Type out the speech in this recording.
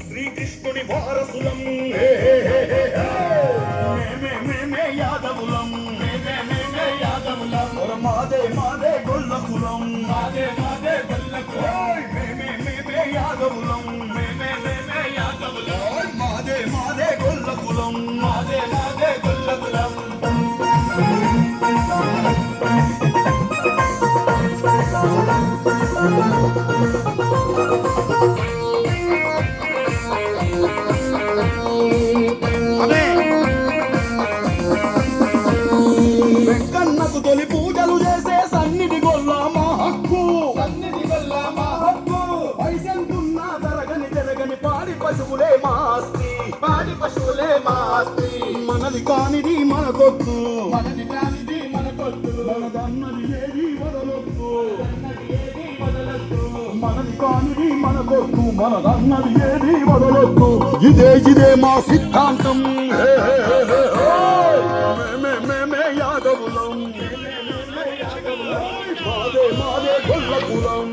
శ్రీకృష్ణుని వారసులం మేమే యాదవులం యాదవులం మాదే మాదే గొల్ల కులం మాదే మాదే గొల్ల కులం మేమే యాదవులం మేమే యాదవులం మాదే మాదే గొల్ల కులం మాదే మాదే గొల్ల కులం వెంకన్నకు తొలి పూజలు చేసే సన్నిధి గొల్ల మా హక్కు సన్నిధి గొల్ల మా హక్కు పైసంటున్నా జరగని జరగని పాడి పశువులే మాస్తి పాడి పశువులే మాస్తి మనది కానిది మనకొద్దు మనది కానిది మనకొద్దు మనదన్నది ఏది వదలొద్దు మనది కానిది మనకొద్దు మనదన్నది ఏది వదలొద్దు ఇదే మా సిద్ధాంతం మేమే యాదవులం మాదే మాదే గొల్ల కులం